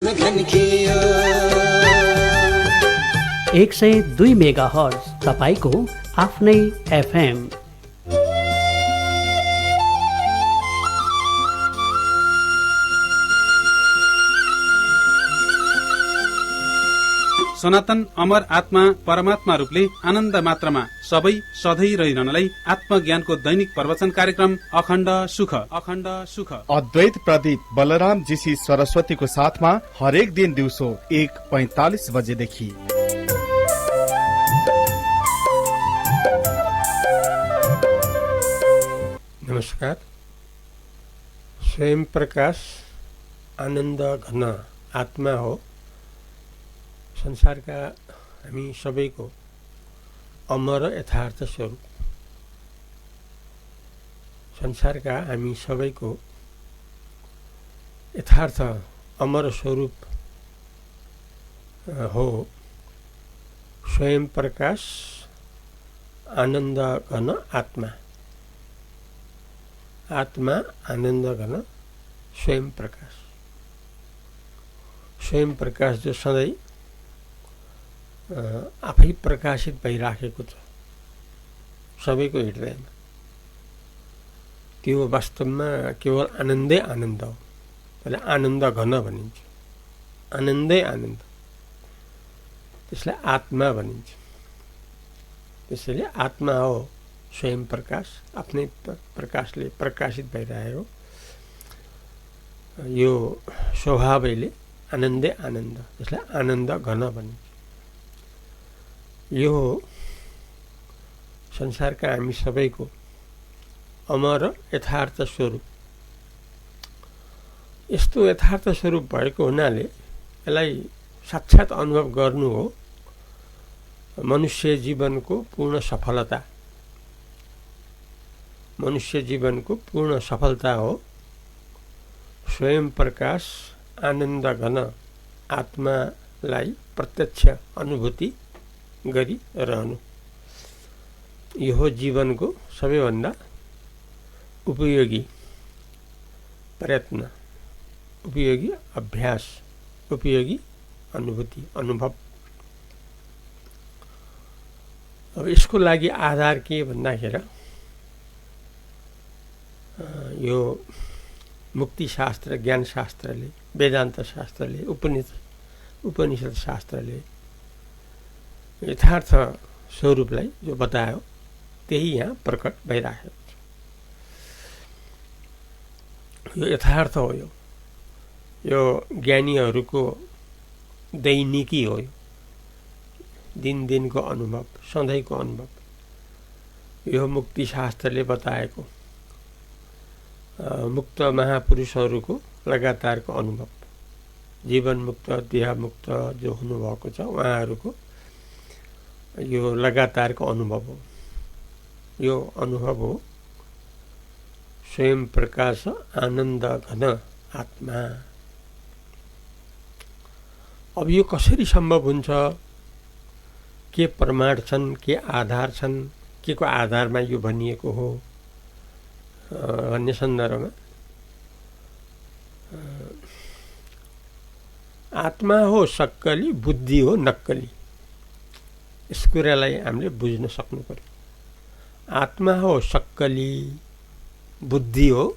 102 megahertz तपाईको आफ्नै FM. सनातन अमर आत्मा परमात्मा रूपले आनन्द मात्रामा सबै सधैँ रहिरहनलाई आत्मज्ञानको दैनिक प्रवचन कार्यक्रम अखण्ड सुख अद्वैत प्रदीप बलराम जीसी सरस्वतीको साथमा हरेक दिन दिउँसो 1:45 बजेदेखि। नमस्कार। स्वयं प्रकाश आनन्द घन आत्मा हो। संसारका हामी सबैको अमर यथार्थ स्वरूप। संसारका हामी सबैको यथार्थ अमर स्वरूप हो स्वयं प्रकाश आनन्द घन आत्मा। आत्मा आनन्द घन स्वयं प्रकाश। स्वयं प्रकाश जो सधैँ आफै प्रकाशित भइराखेको छ सबैको हृदयमा, त्यो वास्तवमा केवल आनन्दै आनन्द हो। त्यसलाई आनन्द घन भनिन्छ। आनन्दै आनन्द, त्यसलाई आत्मा भनिन्छ। त्यसैले आत्मा हो स्वयं प्रकाश, आफ्नै प्रकाशले प्रकाशित भइरहेको यो स्वभावैले आनन्दै आनन्द, त्यसलाई आनन्द घन भनिन्छ। यो संसारका हामी सबैको अमर यथार्थ स्वरूप। यस्तो यथार्थ स्वरूप भएको हुनाले यसलाई साक्षात् अनुभव गर्नु हो मनुष्य जीवनको पूर्ण सफलता। मनुष्य जीवनको पूर्ण सफलता हो स्वयं प्रकाश आनन्द घन आत्मालाई प्रत्यक्ष अनुभूति गरिरहनु। यो हो जीवनको सबैभन्दा उपयोगी प्रयत्न, उपयोगी अभ्यास, उपयोगी अनुभूति, अनुभव। अब यसको लागि आधार के भन्दाखेरि यो मुक्ति शास्त्र, ज्ञान शास्त्रले, वेदान्त शास्त्रले, उपनिषद शास्त्रले यथार्थ स्वरूपलाई जो बतायो त्यही यहाँ प्रकट भइरहेको छ। यो यथार्थ हो। यो ज्ञानीहरूको दैनिकी हो। यो दिन दिनको अनुभव, सधैँको अनुभव। यो मुक्ति शास्त्रले बताएको मुक्त महापुरुषहरूको लगातारको अनुभव। जीवन मुक्त, देह मुक्त जो हुनुभएको छ उहाँहरूको यो लगातारको अनुभव हो। यो अनुभव हो स्वयं प्रकाश आनन्द घन आत्मा। अब यो कसरी सम्भव हुन्छ, के प्रमाण छन्, के आधार छन्, के को आधारमा यो भनिएको हो भन्ने सन्दर्भमा आत्मा हो सक्कली, बुद्धि हो नक्कली। यस कुरालाई हामीले बुझ्न सक्नु पर्यो। आत्मा हो सक्कली, बुद्धि हो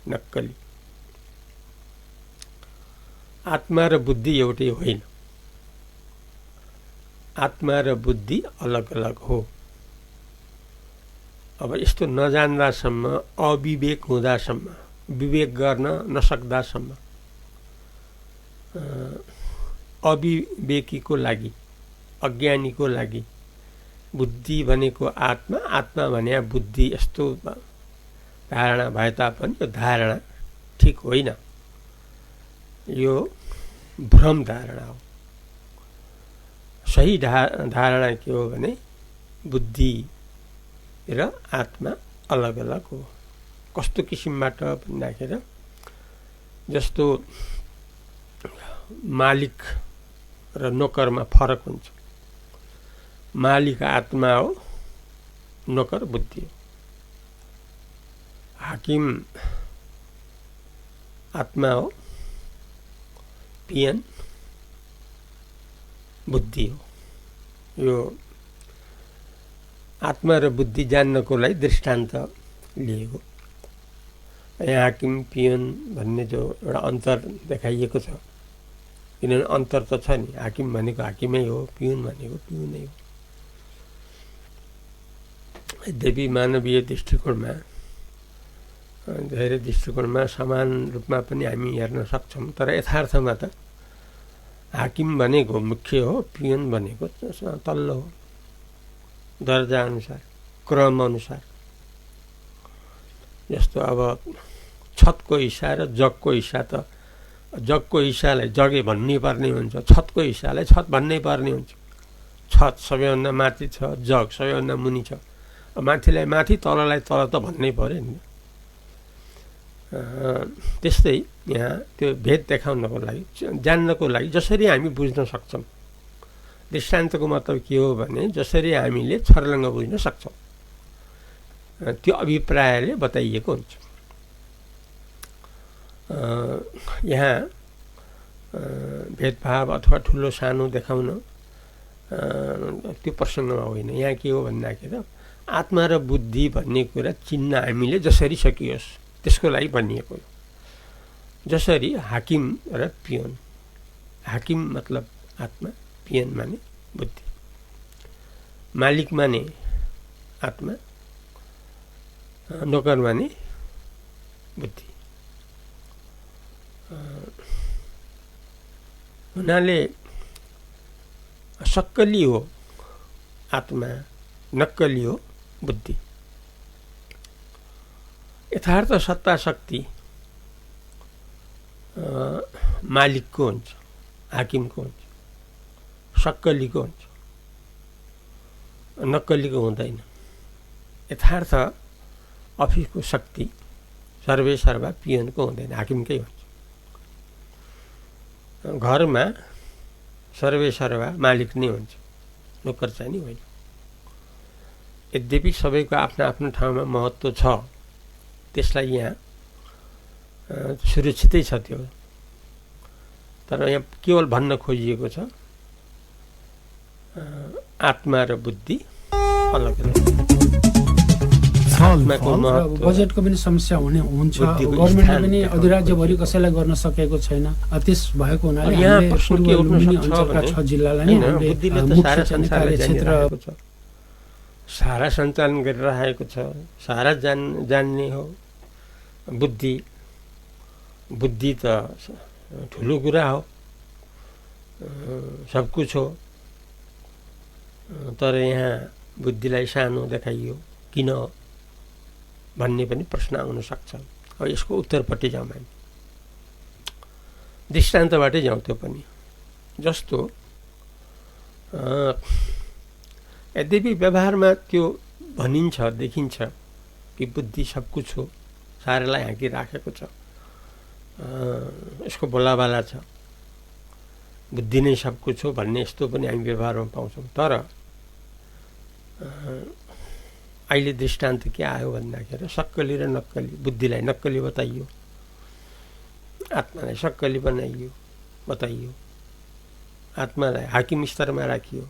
नक्कली। आत्मा र बुद्धि एउटै होइन। आत्मा र बुद्धि अलग अलग हो। अब यस्तो नजान्दासम्म, अविवेक हुँदासम्म, विवेक गर्न नसक्दासम्म अविवेकीको लागि, अज्ञानीको लागि बुद्धि भनेको आत्मा, आत्मा भने बुद्धि, यस्तो धारणा भए तापनि यो धारणा ठिक होइन। यो भ्रम धारणा हो। सही धारणा के हो भने बुद्धि र आत्मा अलग अलग हो। कस्तो किसिमबाट भन्दाखेरि जस्तो मालिक र नोकरमा फरक हुन्छ। मालिक आत्मा हो, नोकर बुद्धि हो। हाकिम आत्मा हो, पियन बुद्धि हो। यो आत्मा र बुद्धि जान्नको लागि दृष्टान्त लिएको। यहाँ हाकिम पियन भन्ने जो एउटा अन्तर देखाइएको छ, किनभने अन्तर त छ नि, हाकिम भनेको हाकिमै हो, पियुन भनेको पियुनै हो। यद्यपि मानवीय दृष्टिकोणमा, धेरै दृष्टिकोणमा समान रूपमा पनि हामी हेर्न सक्छौँ, तर यथार्थमा त हाकिम भनेको मुख्य हो, पियुन भनेको तल्लो हो, दर्जा अनुसार, क्रम अनुसार। जस्तो अब छतको हिस्सा र जगको हिस्सा, त जगको हिस्सालाई जगे भन्नै पर्ने हुन्छ, छतको हिस्सालाई छत भन्नै पर्ने हुन्छ। छत सबैभन्दा माथि छ, जग सबैभन्दा मुनि छ। माथिलाई माथि, तललाई तल त भन्नै पर्यो नि। त्यस्तै यहाँ त्यो भेद देखाउनको लागि, जान्नको लागि, जसरी हामी बुझ्न सक्छौँ। दृष्टान्तको मतलब के हो भने जसरी हामीले छर्लङ्ग बुझ्न सक्छौँ, त्यो अभिप्रायले बताइएको हुन्छ। यहाँ भेदभाव अथवा ठुलो सानो देखाउन त्यो प्रसङ्गमा होइन। यहाँ के हो भन्दाखेरि आत्मा र बुद्धि भन्ने कुरा चिन्न हामीले जसरी सकियोस् त्यसको लागि भनिएको हो। जसरी हाकिम र पियोन, हाकिम मतलब आत्मा, पियन माने बुद्धि, मालिक माने आत्मा, नोकर माने बुद्धि। हुनाले सक्कली हो आत्मा, नक्कली हो बुद्धि। यथार्थ सत्ता शक्ति मालिकको हुन्छ, हाकिमको हुन्छ, सक्कलीको हुन्छ, नक्कलीको हुँदैन। यथार्थ अफिसको शक्ति सर्वे सर्वा पियनको हुँदैन, हाकिमकै हुन्छ। घरमा सर्वे सर्वा मालिक नै हुन्छ, नोकर चाहिँ नि होइन। यद्यपि सबैको आफ्नो आफ्नो ठाउँमा महत्त्व छ, त्यसलाई यहाँ सुरक्षितै छ त्यो। तर यहाँ केवल भन्न खोजिएको छ आत्मा र बुद्धि अलग अलग। बजेटको पनि समस्या हुन्छ, गभर्मेन्टले पनि अधिराज्यभरि कसैलाई गर्न सकेको छैन। त्यस भएको हुनाले अञ्चलका 6 जिल्लालाई नै क्षेत्र सारा सञ्चालन गरिरहेको छ। सारा जान्ने हो बुद्धि। बुद्धि त ठुलो कुरा हो, सब कुछ हो। तर यहाँ बुद्धिलाई सानो देखाइयो किन भन्ने पनि प्रश्न आउन सक्छ। अब यसको उत्तरपट्टि जाउँ हामी, दृष्टान्तबाटै जाउँ। त्यो पनि जस्तो यद्यपि व्यवहारमा त्यो भनिन्छ, देखिन्छ कि बुद्धि सब कुछ हो, सारालाई हाँकिराखेको छ, यसको बोलाबाला छ, बुद्धि नै सब कुछ हो भन्ने यस्तो पनि हामी व्यवहारमा पाउँछौँ। तर अहिले दृष्टान्त के आयो भन्दाखेरि सक्कली र नक्कली, बुद्धिलाई नक्कली बताइयो, आत्मालाई सक्कली बनाइयो, बताइयो। आत्मालाई हाकिम स्तरमा राखियो,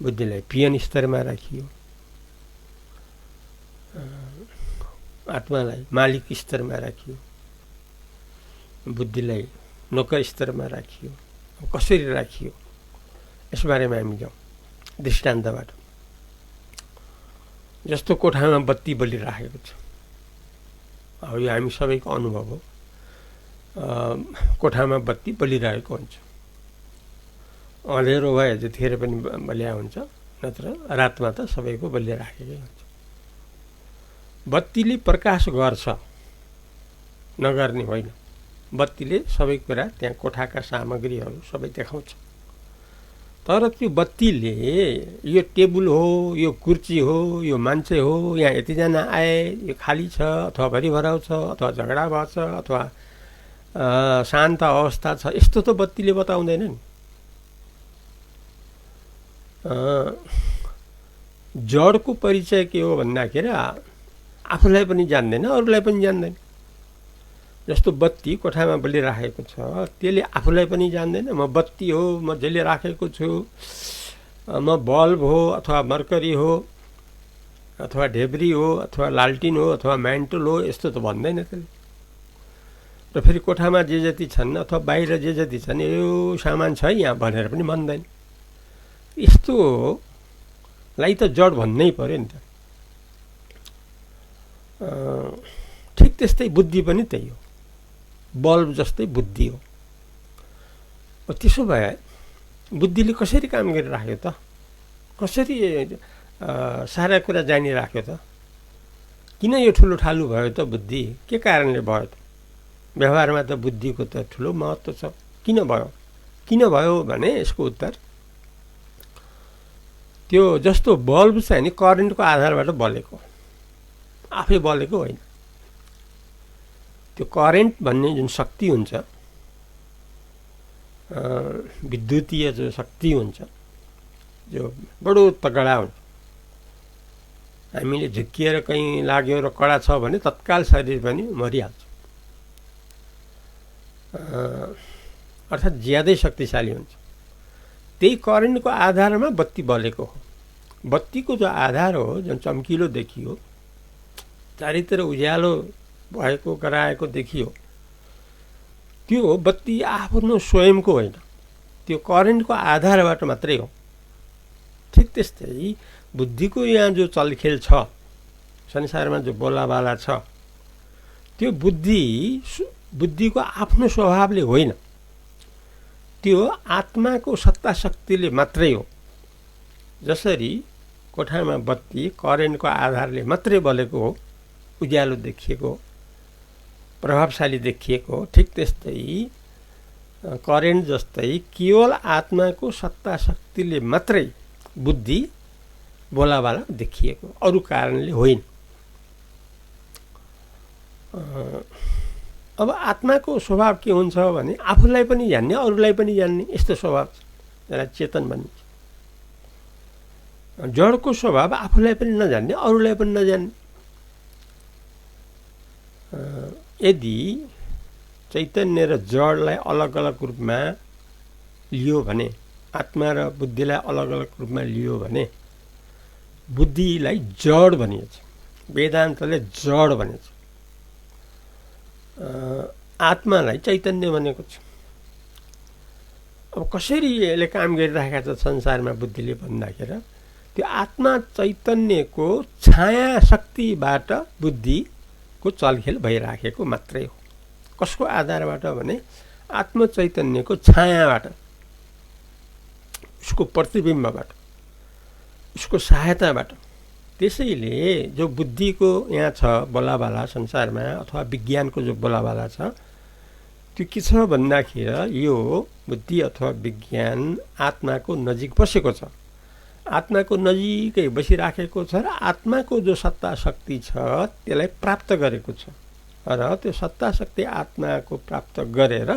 बुद्धिलाई पियन स्तरमा राखियो, आत्मालाई मालिक स्तरमा राखियो, बुद्धिलाई नोकर स्तरमा राखियो। कसरी राखियो यसबारेमा हामी जाउँ दृष्टान्तबाट। जस्तो कोठामा बत्ती बलिराखेको छ, अब यो हामी सबैको अनुभव हो। कोठामा बत्ती बलिरहेको हुन्छ, अँधेरो भए जतिखेर पनि बलिया हुन्छ, नत्र रातमा त सबैको बलिराखेकै हुन्छ। बत्तीले प्रकाश गर्छ, नगर्ने होइन। बत्तीले सबै कुरा, त्यहाँ कोठाका सामग्रीहरू सबै देखाउँछ। तर त्यो बत्तीले यो टेबल हो, यो कुर्ची हो, यो मान्छे हो, यहाँ यतिजना आए, यो खाली छ अथवा भरिभराउ छ अथवा झगडा भएको छ अथवा शान्त अवस्था छ, यस्तो त बत्तीले बताउँदैन नि। जडको परिचय के हो भन्दाखेरि आफूलाई पनि जान्दैन, अरूलाई पनि जान्दैन। जस्तो बत्ती कोठामा बलिराखेको छ, त्यसले आफूलाई पनि जान्दैन म बत्ती हो, म जलिराखेको छु, म बल्ब हो अथवा मर्करी हो अथवा ढेब्री हो अथवा लालटिन हो अथवा म्यान्टल हो, यस्तो त भन्दैन त्यसले। र फेरि कोठामा जे जति छन् अथवा बाहिर जे जति छन् यो सामान छ यहाँ भनेर पनि भन्दैन। यस्तोलाई त जड भन्नै पर्यो नि त। ठिक त्यस्तै बुद्धि पनि त्यही हो, बल्ब जस्तै बुद्धि हो। त्यसो भए बुद्धिले कसरी काम गरिराख्यो त, कसरी सारा कुरा जानिराख्यो त, किन यो ठुलो ठालु भयो त बुद्धि, के कारणले भयो त? व्यवहारमा त बुद्धिको त ठुलो महत्त्व छ। किन भयो? किन भयो भने यसको उत्तर त्यो जस्तो बल्ब चाहिँ नि करेन्टको आधारबाट बलेको, आफै बलेको होइन। त्यो करेन्ट भन्ने जुन शक्ति हुन्छ, विद्युतीय जो शक्ति हुन्छ, जो बडो तगडा हुन्छ। हामीले झुक्किएर कहीँ लाग्यो र कडा छ भने तत्काल शरीर पनि मरिहाल्छ, अर्थात् ज्यादै शक्तिशाली हुन्छ। त्यही करेन्टको आधारमा बत्ती बलेको हो। बत्तीको जो आधार हो, जुन चम्किलो देखियो, चारैतिर उज्यालो भएको गराएको देखियो, त्यो बत्ती आफ्नो स्वयंको होइन, त्यो करेन्टको आधारबाट मात्रै हो। ठिक त्यस्तै बुद्धिको यहाँ जो चलखेल छ, संसारमा जो बोलाबाला छ, त्यो बुद्धिको आफ्नो स्वभावले होइन, त्यो आत्माको सत्ता शक्तिले मात्रै हो। जसरी कोठामा बत्ती करेन्टको आधारले मात्रै बलेको हो, उज्यालो देखिएको, प्रभावशाली देखिएको, ठिक त्यस्तै करेन्ट जस्तै केवल आत्माको सत्ता शक्तिले मात्रै बुद्धि बोलाबाला देखिएको, अरू कारणले होइन। अब आत्माको स्वभाव के हुन्छ भने आफूलाई पनि जान्ने, अरूलाई पनि जान्ने, यस्तो स्वभाव छ, त्यसलाई चेतन भनिन्छ। जडको स्वभाव आफूलाई पनि नजान्ने, अरूलाई पनि नजान्ने। यदि चैतन्य र जडलाई अलग अलग रूपमा लियो भने, आत्मा र बुद्धिलाई अलग अलग रूपमा लियो भने बुद्धिलाई जड भनिन्छ, वेदान्तले जड भनिन्छ। आत्मालाई चैतन्य भनेको छ। अब कसरी यसले काम गरिरहेका छ संसारमा बुद्धिले भन्दाखेरि, त्यो आत्मा चैतन्यको छाया शक्तिबाट बुद्धिको चलखेल भइराखेको मात्रै हो। कसको आधारबाट भने आत्म चैतन्यको छायाबाट, उसको प्रतिबिम्बबाट, उसको सहायताबाट। त्यसैले जो बुद्धिको यहाँ छ बोलाबाला संसारमा, अथवा विज्ञानको जो बोलाबाला छ, त्यो के छ भन्दाखेरि यो बुद्धि अथवा विज्ञान आत्माको नजिक बसेको छ, आत्माको नजिकै बसिराखेको छ, र आत्माको जो सत्ता शक्ति छ त्यसलाई प्राप्त गरेको छ। र त्यो सत्ता शक्ति आत्माको प्राप्त गरेर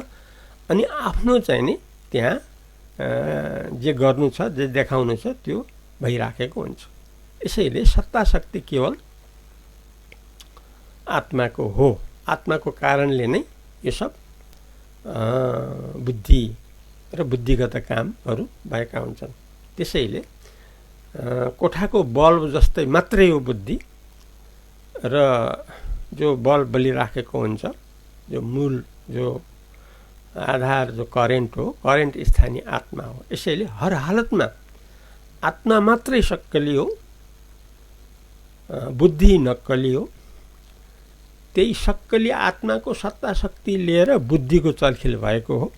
अनि आफ्नो चाहिँ नि त्यहाँ जे गर्नु छ, जे देखाउनु छ, त्यो भइराखेको हुन्छ। यसैले सत्ता शक्ति केवल आत्माको हो। आत्माको कारणले नै यो सब बुद्धि र बुद्धिगत कामहरू भएका हुन्छन्। त्यसैले कोठाको बल्ब जस्तै मात्रै हो बुद्धि, र जो बल्ब बलिराखेको हुन्छ, जो मूल जो आधार जो करेन्ट हो, करेन्ट स्थानीय आत्मा हो। यसैले हर हालतमा आत्मा मात्रै सक्कली हो, बुद्धि नक्कली हो। त्यही सक्कली आत्माको सत्ता शक्ति लिएर बुद्धिको चलखेल भएको हो।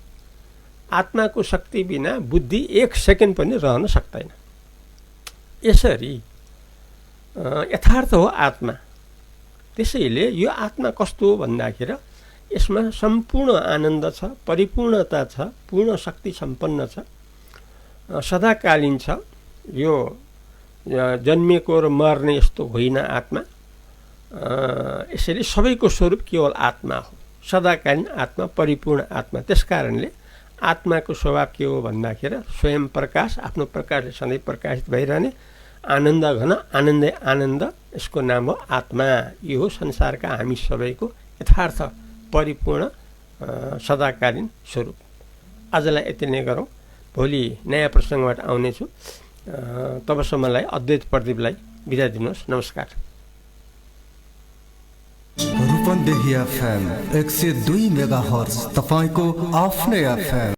आत्माको शक्ति बिना बुद्धि एक सेकेन्ड पनि रहन सक्दैन। यसरी यथार्थ हो आत्मा। त्यसैले यो आत्मा कस्तो हो भन्दाखेरि यसमा सम्पूर्ण आनन्द छ, परिपूर्णता छ, पूर्ण शक्ति सम्पन्न छ, सदाकालीन छ। यो जन्मिएको र मर्ने यस्तो होइन आत्मा। यसैले सबैको स्वरूप केवल आत्मा हो, सदाकालीन आत्मा, परिपूर्ण आत्मा। त्यसकारणले आत्माको स्वभाव के हो भन्दाखेरि स्वयं प्रकाश, आफ्नो प्रकाशले सधैँ प्रकाशित भइरहने, आनन्द घन, आनन्दै आनन्द, यसको नाम हो आत्मा। यो हो संसारका हामी सबैको यथार्थ परिपूर्ण सदाकालीन स्वरूप। आजलाई यति नै गरौँ, भोलि नयाँ प्रसङ्गबाट आउनेछु। तबसम्मलाई अद्वैत प्रदीपलाई बिदा दिनुहोस्। नमस्कार। रूपन्देही FM 102 मेगाहर्ज, तपाईको आफ्नै FM।